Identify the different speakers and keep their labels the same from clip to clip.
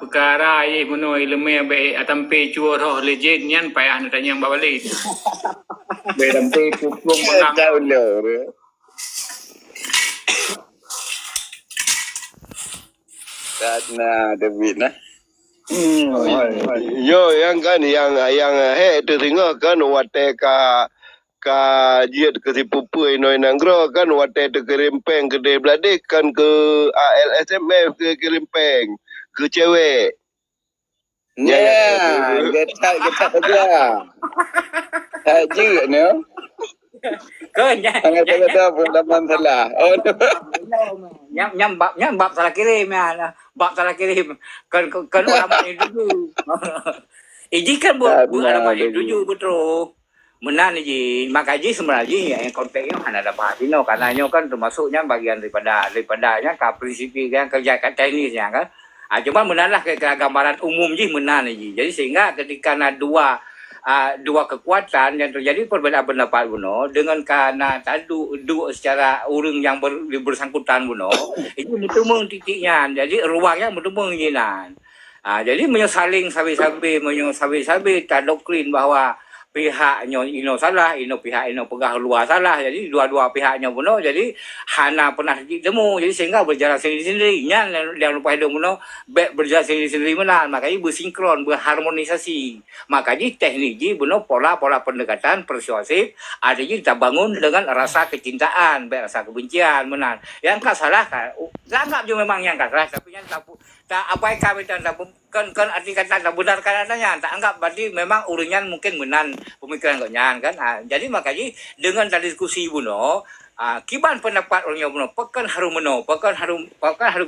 Speaker 1: perkara ye kuno ilmu be atampe cuo roh legend nyan payah nak tanya balik. Be tampe puplung menang.
Speaker 2: Tahu lo. Tak nak David nah. Yo yang kan yang tu tengok kan wate ka jiat ke sipupu inoi nanggro kan wate tu kerimpeng ke de bladik kan ke ALSMF ke kerimpeng ke cewek. Ya, getak aja. Haji no.
Speaker 3: Kan
Speaker 2: Ada pengalaman salah. Oh.
Speaker 3: nyam bab salah kirim ya. Bab salah kirim. Kan alamat ini dulu. Iji kan buat alamat ini dulu betul. Menan ji, maka ji sebenarnya yang konteksnya hanya ada bahasino karena nyo kan termasuknya bagian daripadanya ka prinsipi yang kerja teknisnya kan. Cuma menanlah ke gambaran umum ji menan ji. Jadi sehingga ketika ada dua kekuatan yang terjadi perbedaan pendapat buno dengan karena tadu secara urang yang bersangkutan buno itu bertemu titiknya. Jadi ruangnya bertemu jinan. Jadi menyosaling sabi-sabi tak doktrin bahwa pihaknya ino salah, pihak pegah luar salah. Jadi dua-dua pihaknya buno jadi hana pernah ditemu. Jadi sehingga berjalan sendiri-sendiri. Yang lupa hidup buno berjalan sendiri-sendiri menan. Makanya bersinkron, berharmonisasi. Makanya teknik buno pola-pola pendekatan persuasif ada kita bangun dengan rasa kecintaan, rasa kebencian menan. Yang tak salah kan, anggap juga memang yang tak salah, tapi yang tak abaikan kan arti kata tak benarkan adanya, tak anggap berarti memang uringan mungkin menan pemikiran kau kan. Jadi makanya dengan tadi diskusi buno, kiban pendapat orangnya buno, pekan harum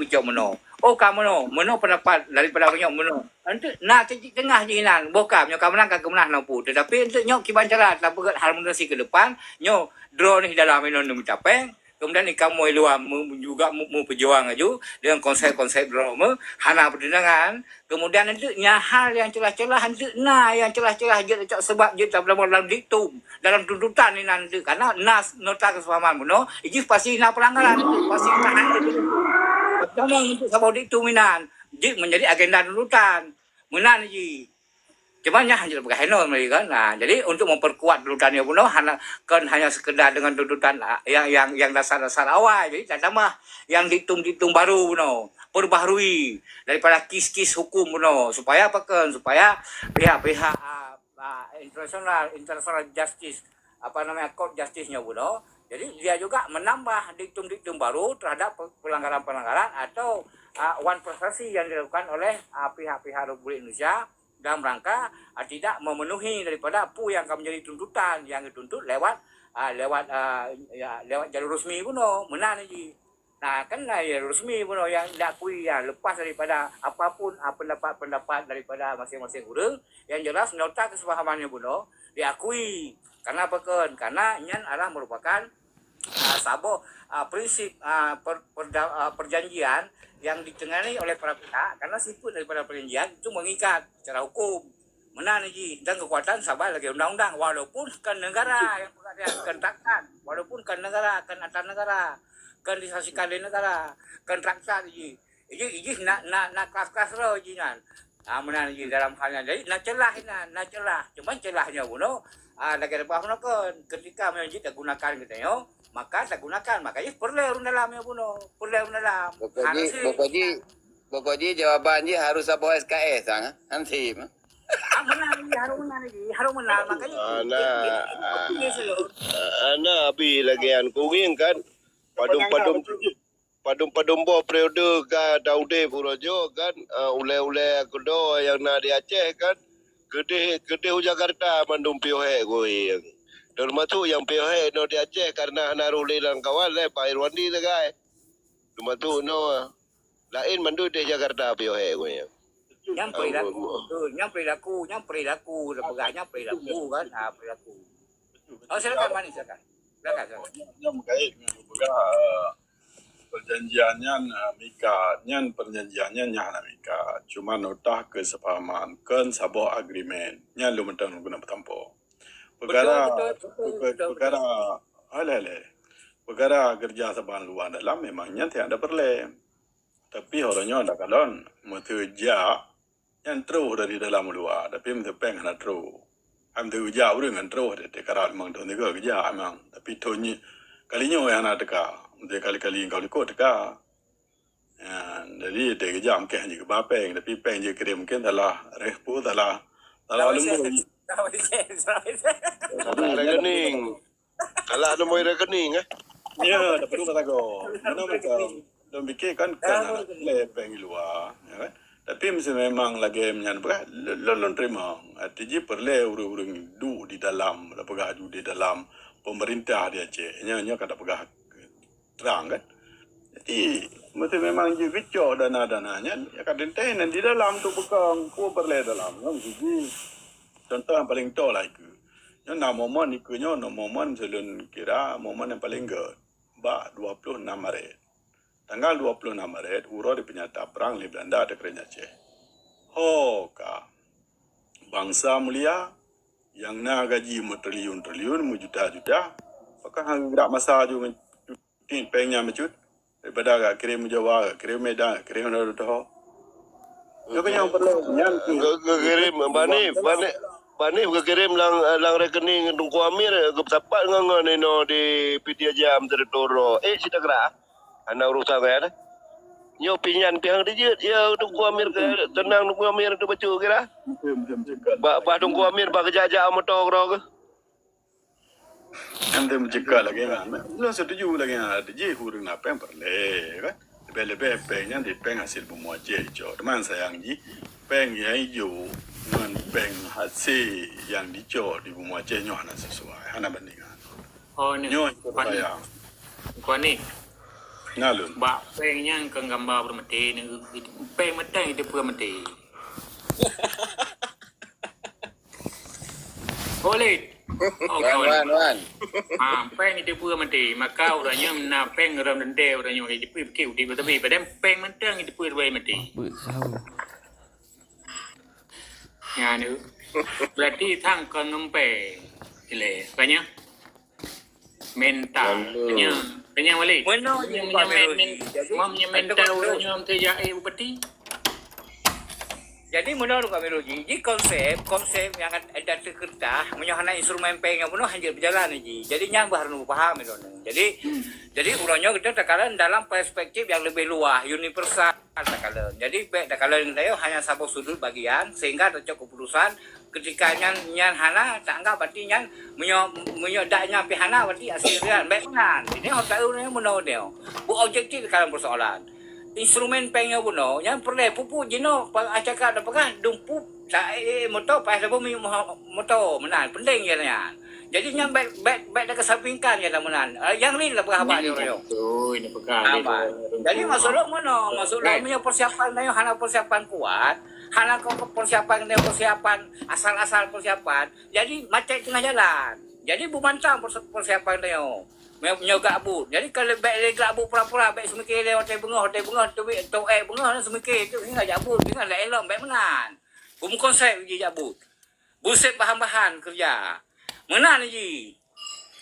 Speaker 3: bijak buno. Oh kamu meno pendapat daripada orangnya buno. Nanti nak tengah jinan, bokam nyo kamu nak kemenang nampu. Tetapi untuk nyo kiban cara tak pegat harmonisasi ke depan, nyo draw ni dalam minum capek. Kemudian kamu luar juga mau berjuang aja dengan konsep-konsep drama hana perdengangan. Kemudian nanti hal yang celah-celah nanti yang celah-celah je sebab je tak dalam diktum dalam tuntutan ni nanti karena nas nota kesepahaman buno ini pasti nak pelanggaran itu pasti nak nanti ngomong untuk sabau diktum minan je menjadi agenda tuntutan menan ji. Cuma hanya berkaitan mereka kan. Jadi untuk memperkuat tuntutannya pun hanya sekedar dengan tuntutan yang dasar-dasar awal. Jadi tak tambah yang diktum baru pun perbaharui daripada kis-kis hukum pun supaya apa kan supaya pihak-pihak international justice court justice-nya pun jadi dia juga menambah diktum-diktum baru terhadap pelanggaran-pelanggaran atau one prestasi yang dilakukan oleh pihak-pihak Republik Indonesia dalam rangka tidak memenuhi daripada apa yang akan menjadi tuntutan yang dituntut lewat jalur resmi pun menan lagi. Nah kan resmi pun yang diakui lepas daripada apapun pendapat daripada masing-masing orang yang jelas nota kesepahamannya pun diakui. Karena apa kan? Karena ini adalah merupakan prinsip perjanjian yang ditengani oleh para pihak karena sifat daripada perjanjian itu mengikat secara hukum menan lagi dan kekuatan sabar lagi undang-undang walaupun kan negara yang kan takkan walaupun kan negara kan antar negara kan disaksikan di negara kan traktat lagi ini nak kelas-kelas roh jinan menan lagi dalam halnya jadi nak celah cuma celahnya buno lagi depan kan ketika menjadi gunakan kita yo maka tak gunakan makanya perlu dalamnya puno perlu dalam
Speaker 2: pokoknya jawabannya harus apa SKS nanti
Speaker 3: harus menang makanya
Speaker 2: ana abi lagi an kuing kan padum bo periode ka daude purojo kan ule kudo yang na di Aceh kan gede Jakarta mandum piohe goyang. Termasuk yang PH no di Aceh karena naruli lang kawan Pak Irwandi segai. Termasuk no lain mandu di Jakarta PH gue.
Speaker 3: Yang perilaku pegahnya perilaku kan perilaku. Oh silakan Mani silakan.
Speaker 4: Perjanjiannya perjanjiannya nyana Mika. Cuma nota kesepahaman kan sebuah agreement. Nya lu mentang guna bertampo. Perkara kerja sebahan luar dalam memangnya tiada perlu. Tapi orangnya ada kalon, mesti ja, yang terus dari dalam luar, tapi mesti peng hana terus. Mesti ja urang kan terus dari karat mang tu ni ke ja mang. Tapi tu ni kalinya yang ada teka, mesti kali-kali kau ikut teka. Jadi dia jam ke hanya ke peng, tapi peng je kira mungkin dalah repu dalah lembu.
Speaker 2: Ada rekening. Kalau ada mau rekening
Speaker 4: Ya, tak perlu kata kau. Mana macam dom bikin kan lepeng luar, ya kan? Tapi mesti memang lagi menyan berah, lon terima. Tiji perle urang-urang du di dalam, ada pegah du di dalam pemerintah dia je. Nya kata pegah terang kan. Jadi mesti memang je kecok dana-dananya. Ya kadang teh di dalam tu bekang, ku perle dalam. Kan siji. Contoh yang paling tahu lah itu. Yang momen ikunya, momen selun kira momen yang paling gede. 26 Maret. Tanggal 26 Maret, Uro dipenyata perang di Belanda ada kerajaan Aceh. Ka bangsa mulia yang nak gaji triliun-triliun, juta-juta, apakah gerak masa juga pengnya mecut daripada agak kirim Jawa, kirim Medan, kirim Nordho. Apa yang perlu?
Speaker 2: kirim Bani kirim lang rekening Tungku Amir ke sapat ngangan ino di Pitia Jam Teritori. Sita gerak. Ana urusan ada. Nyo pinyan pihang dia ya Tungku Amir ke tenang Tungku Amir tu baca kira. Ba Tungku Amir ba kerja motor kro ke.
Speaker 4: Nanti mencegah lagi kan. Lo setuju lagi ada je hurung apa yang perlu kan. Lebih-lebih pengnya di peng hasil pemuaje jo. Teman sayang ji peng yang hijau dengan peng hasil yang dijo di pemuaje nyo hana sesuai. Hana bandingan.
Speaker 1: Oh ni.
Speaker 4: Nyo sayang.
Speaker 1: Kau ni.
Speaker 4: Ngalun.
Speaker 1: Ba pengnya ke gambar bermati ni peng metang itu bermati. Boleh.
Speaker 5: Wan.
Speaker 1: Peng itu bermati. Maka orangnya na peng ram dendel orangnya jadi pergi di tapi pada peng metang itu bermati. Ya ni. Berarti tang kau peng. Ile, banyak. Mental. Banyak boleh.
Speaker 3: Mana
Speaker 1: mental orangnya kerja bupati.
Speaker 3: Jadi menurut kami Roji, ji konsep yang ada terkertas, menyahana instrumen peng yang penuh hanya berjalan ji. Jadi yang baru paham itu. Jadi urangnya kita takaran dalam perspektif yang lebih luas, universal takaran. Jadi takaran kita hanya satu sudut bagian sehingga tercok keputusan ketika nyan hana tak anggap berarti nyan menyodaknya pihana berarti aslian baik benar. Ini otak urangnya menurut dia. Bu objektif dalam persoalan. Instrumen pengnya buno yang perlu pupu jino acakak dapat dumpu motor pas lepas motor menan penting ya nya. Jadi yang baik dah kesampingkan ya menan. Yang ni lah berapa dia orang.
Speaker 1: Tu ini perkara.
Speaker 3: Jadi maksudnya mana? Maksudnya punya persiapan dia hana persiapan kuat, hana persiapan asal-asal persiapan. Jadi macet tengah jalan. Jadi bumantang persiapan dia. Punya gabut. Jadi kalau baik gabut pura-pura baik semikir dia hotel bengah tu bengah semikir tu ingat gabut ingat lah elok baik menan. Bum konsep je gabut. Buset bahan-bahan kerja. Menan je.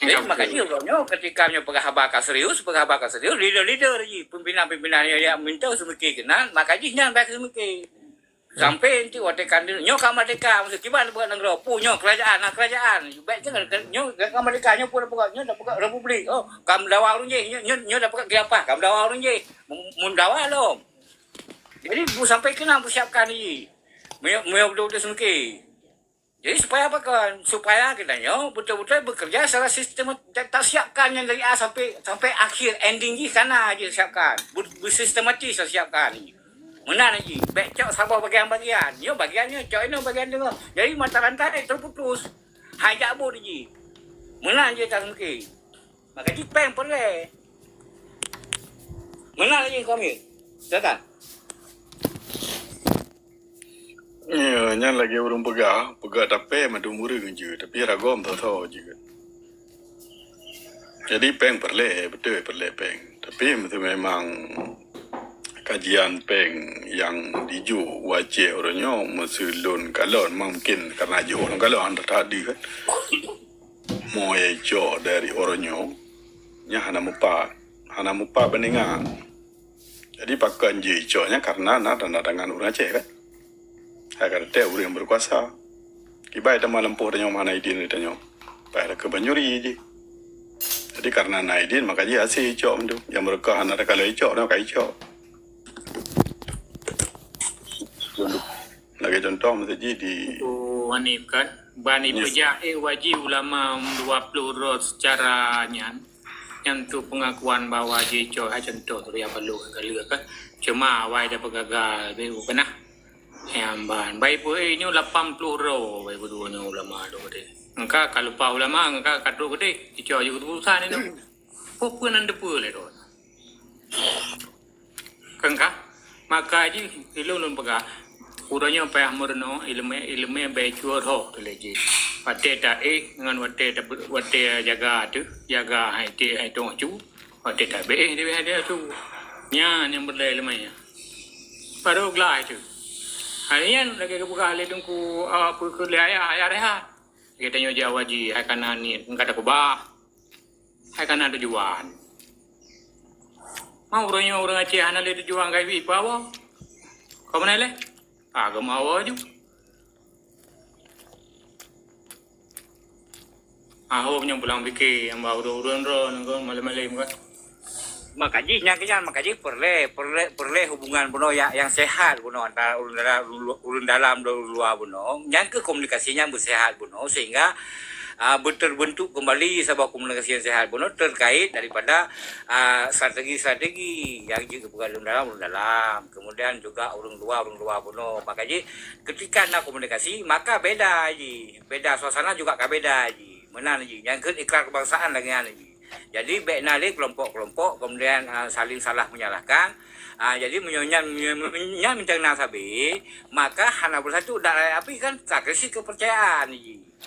Speaker 3: Jadi makanya orangnya ketika punya pegawai serius leader je pimpinan yang minta semikir kenal makanya jangan baik semikir. Sampai nanti waktu kandir nyo kamerdeka mesti kiban buat negara punya kerajaan baik jangan nyo kamerdeka nyo pun dapat nyo dapat republik kam dawa urang je nyo dapat apa kam dawa urang je mun dawa lo jadi bu sampai kena persiapkan ni betul-betul semki jadi supaya apa kan supaya kita nyo betul-betul bekerja secara sistem tak siapkan yang dari A sampai akhir ending je sana aje siapkan bersistematis siapkan ni mana lagi? Baik cok sabar bagian-bagian. Yo bagiannya cok ini bagian dengar. Jadi mata rantai terputus. Hajak bu lagi. Mana je tak mungkin. Maka peng perle. Mana lagi kami? Silakan.
Speaker 4: Ya, nyan lagi urung pegah tapi madung urang je, tapi ragom tahu juga. Jadi peng perle, betul perle peng. Tapi memang kajian peng yang diju wajib orangnya mesulun kalon mungkin karena je orang kalon tadi kan mau ejo dari orangnya nya hana mupa bandingan Jadi pakai hijaunya karena dengan orang Aceh kan. Agar ada orang yang berkuasa. Kibai ada malempuh dan yang mana idin dan yang pada ke Banyuri je. Jadi karena naidin maka dia asyik hijau tu. Yang mereka ada kalau hijau nak hijau. Lagi contoh mesti di
Speaker 1: Hanif kan bani pejae wajib ulama 20 ros secara yang tu pengakuan bahwa jeco contoh tu yang perlu kali kan cuma awai dah pegagal be kena yang ban baik pun ini 80 ro baik berdua ulama tu gede engka kalau pa ulama engka kadu gede jeco juga urusan ini pun anda pun le tu kengka maka ji ilun pegah urangnya payah murno ilmu baik cuaroh lagi. Wate tak dengan wate jaga tu jaga hai tong cu wate tak dia tu nya yang berdaya lemaya. Baru gelai tu. Harian lagi kebuka le tungku apa ke le ayah rehat. Kita nyo Jawa ji hai kanan ni engkau ada kubah. Hai kanan ada juan. Mau orang Aceh hana le juan gai bi bawa. Kau mana le? Agak mau aja. Punya pulang fikir yang baru urun-urun kan malam-malam kan.
Speaker 3: Makanya perle hubungan buno yang sehat buno antara ulun dalam dan luar buno. Yang ke komunikasinya bersehat buno sehingga terbentuk kembali sebuah komunikasi yang sehat buno terkait daripada strategi yang juga bukan ulun dalam kemudian juga ulun luar buno. Makanya ketika nak komunikasi maka beda suasana juga beda mana yang ke ikrar kebangsaan lagi jadi baik kelompok-kelompok kemudian saling salah menyalahkan jadi menyonya minta nasabi maka hana bersatu dak api kan krisis kepercayaan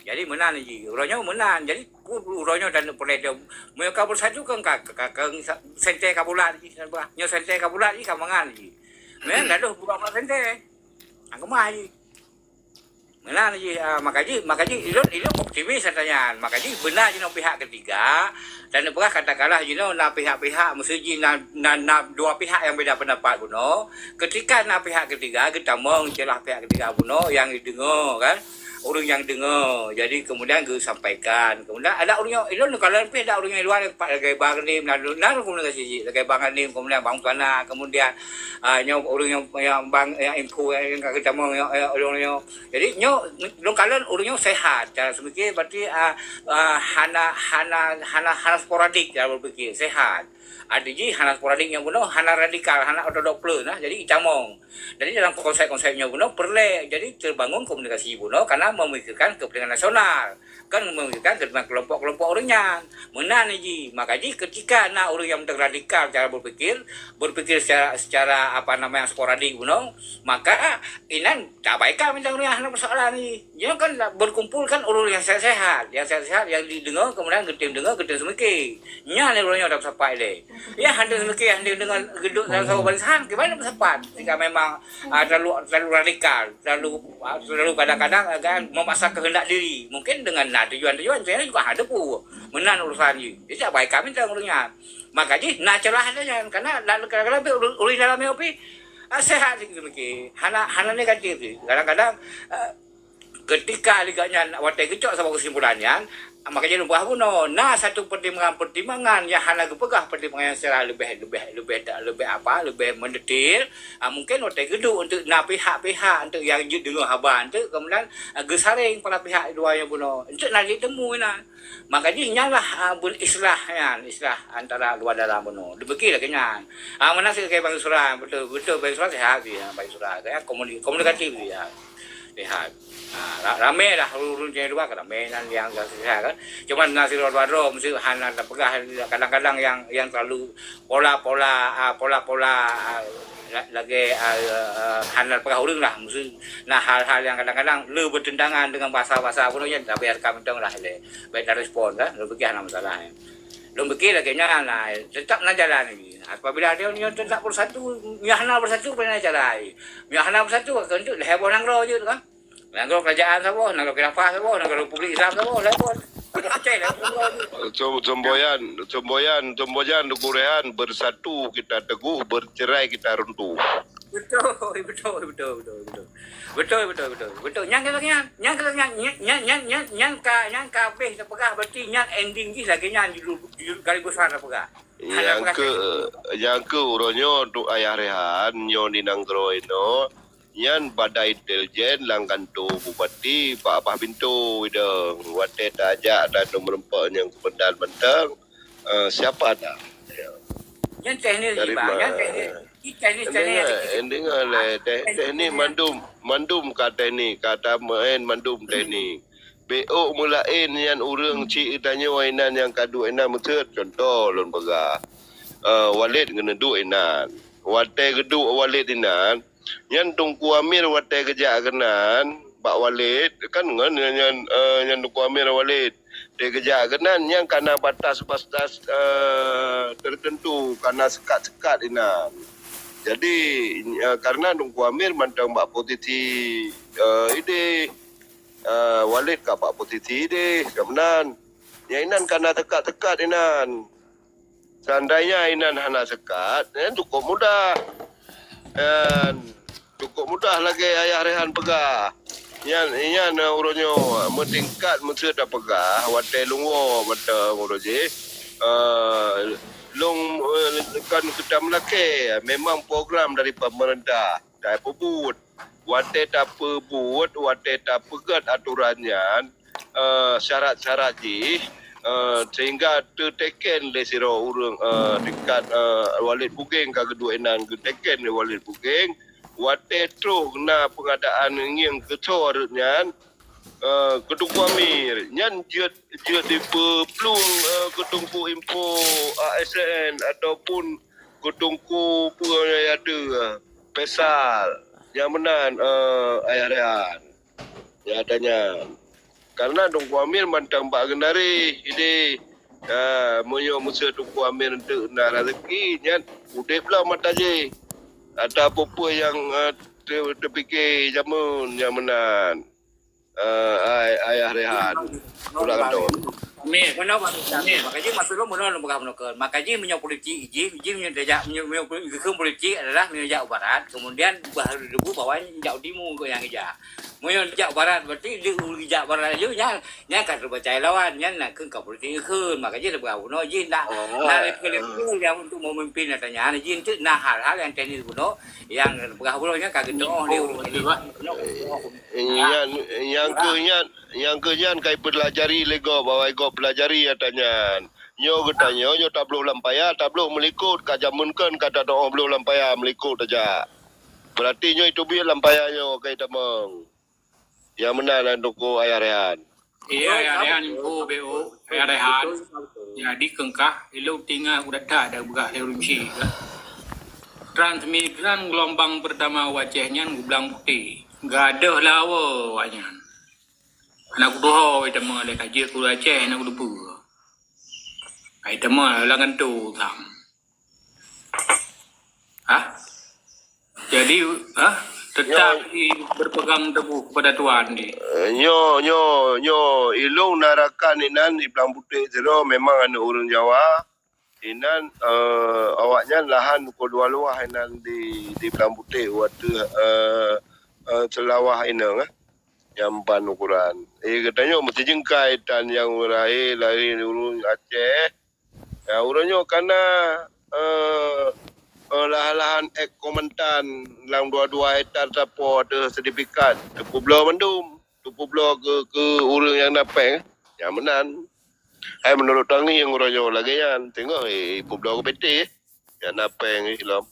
Speaker 3: jadi menang urangnya menang jadi urangnya dan perle mereka bersatu kan sente kabulat nyo sente kabulat kamangan men dah buka sente angkemah menang makanya ilok optimis katanya makanya benar pihak ketiga dan apakah katakanlah pihak-pihak mesti dua pihak yang beda pendapat buno ketika pihak ketiga kita mau celah pihak ketiga buno yang didengar kan orang yang dengar jadi kemudian sampaikan kemudian ada orang yang kalau ada orang yang luar lagi bang ni nak komunikasi lagi bang ni kemudian bang tuana kemudian orang yang bang yang info yang kita mau orang yang jadi kalau orang yang sehat cara semikir berarti hana sporadik cara berfikir sehat ada je hana sporadik yang benar hana radikal hana ortodok plus nah jadi camong jadi dalam konsep-konsepnya benar perle jadi terbangun komunikasi benar karena memikirkan kepentingan nasional kan memikirkan kepentingan kelompok-kelompok orangnya mana ni makanya ketika orang yang radikal cara berpikir secara apa namanya sporadik benar maka inan tak baikkan minta orang yang persoalan ni dia kan berkumpul kan orang yang sehat yang didengar kemudian getim semikir nya ni orangnya dapat sampai le ya hendak semikir hendak dengan geduk dalam satu barisan gimana bersepat jika memang terlalu radikal terlalu kadang-kadang kan memaksa kehendak diri mungkin dengan tujuan saya juga ada pun menan urusan ni dia tak baik kami tentang orangnya makanya nak celah saja karena kadang-kadang orang dalamnya opi sehat semikir hana negatif kadang-kadang ketika liganya watai kecok sama kesimpulannya makanya lupa buno satu pertimbangan yang hana kepegah pertimbangan secara lebih mendetil mungkin watai geduk untuk pihak-pihak untuk yang dengar haban untuk kemudian gesaring pada pihak dua yang buno untuk nak ditemu makanya nyalah islah antara luar dalam buno dibekil kena mana sih kayak bang surah betul bang surah sehat dia bang surah kayak komunikatif dia lihat ramai lah urun yang dua ramai dan yang sehat kan cuman nasi rodro mesti hana pegah kadang-kadang yang terlalu pola lagi hana pegah urang lah mesti hal-hal yang kadang-kadang lu bertentangan dengan bahasa-bahasa pun ya tapi kami dong lah baik dari respon kan lu fikir hana masalah lu fikir lagi nya tetap nak jalan ni apabila dia tetap bersatu hana bersatu pernah jalan hana bersatu untuk heboh nang ro je kan nang kerajaan sabo nang khilafah sabo nang republik Islam sabo lepas Aceh lah.
Speaker 2: Semboyan Dukurehan bersatu kita teguh, bercerai kita runtuh.
Speaker 3: Betul. Yang ka habis dah pegah berarti yang ending ni lagi yang di kali besar dah pegah.
Speaker 2: Yang ke uronyo tu ayah rehan nyo ni nanggro ino yan badai intelijen langkan tu bupati Pak Abah Bintu ideng wate tajak dan merempak yang kependal mentang siapa dah
Speaker 3: Yang teknis ni bang, yang teknis.
Speaker 2: ending le teknik mandum ka teknik kata main mandum teknik BO mulain yang urang cik tanya wainan yang kadu enan mesut contoh lon pegah walid kena du enan wate gedu walid enan yang tungku amir wate kejak kenan bak walid kan ngan yang tungku amir walid dia kejak kenan yang kana batas-batas tertentu kana sekat-sekat enan jadi karena tungku amir mantang bak posisi ide walid ka pak posisi deh kemenan ya inan kana tekat-tekat inan seandainya inan hana sekat cukup mudah cukup mudah lagi ayah rehan pegah yan uronyo mentingkat mesti dah pegah wate lungwo mata uroje long kan kita melake memang program dari pemerintah dah pebut wate tak pebut wate tak pegat aturannya syarat-syarat ji sehingga terteken le siro urang dekat walid bugeng ka kedua enan terteken le walid bugeng wate tro na pengadaan nging kecornya kedua amir nyan dia di pelung ketungku info ASN ataupun ketungku punya ada pesal yang menan ayah rehan ya adanya karena tungku amir mantang bak gendari ide moyo musa tungku amir untuk na rezeki nyan udip lah mata je ada apa-apa yang terfikir jamun yang menan ayah rehan kurang tahu
Speaker 3: Mana makanya masuk lo mana lembaga menukar. Makanya minyak politik, minyak dejak minyak politik adalah minyak barat. Kemudian baru debu bawahnya minyak timur yang ija. Minyak barat berarti dia minyak barat je nya kan percaya lawan nya nak ke politik ke. Makanya lembaga kuno jin nak level yang untuk memimpin katanya. Jin tu nah hal-hal yang teknis kuno yang lembaga kuno nya kagak doh yang kenyan kai pelajari lego bawai go pelajari katanya nyo katanya nyo tak belum lampaya tak belum melikut ka jamunkan kata doa belum lampaya melikut aja berarti nyo itu biar lampaya nyo kai tamang yang menalan doko ayah rehan
Speaker 1: ayah rehan info BO ayah rehan jadi kengkah ilu tinggal udah tak ada begah lerunci transmigran gelombang pertama wajahnya ngublang putih gadah lawa wajahnya anak doho itu mah le kaji ku Aceh anak lupa. Itu mah langan tu tham. Jadi tetap berpegang teguh kepada Tuhan ni.
Speaker 2: Nyo ilung narakan inan di Belang Putih zero memang anak orang Jawa. Inan awaknya lahan kedua luah inan di Belang Putih waktu celawah inan yang ban ukuran. Katanya mesti jengkai dan yang lari urun Aceh. Ya urunnya karena lahan komentan dalam 22 hektar tapo ada sertifikat tupu belah mandum, tupu belah ke urang yang napeng. Yang menan. Menurut tangi yang urunnya lagi yang tengok tupu belah ke PT yang napeng Islam.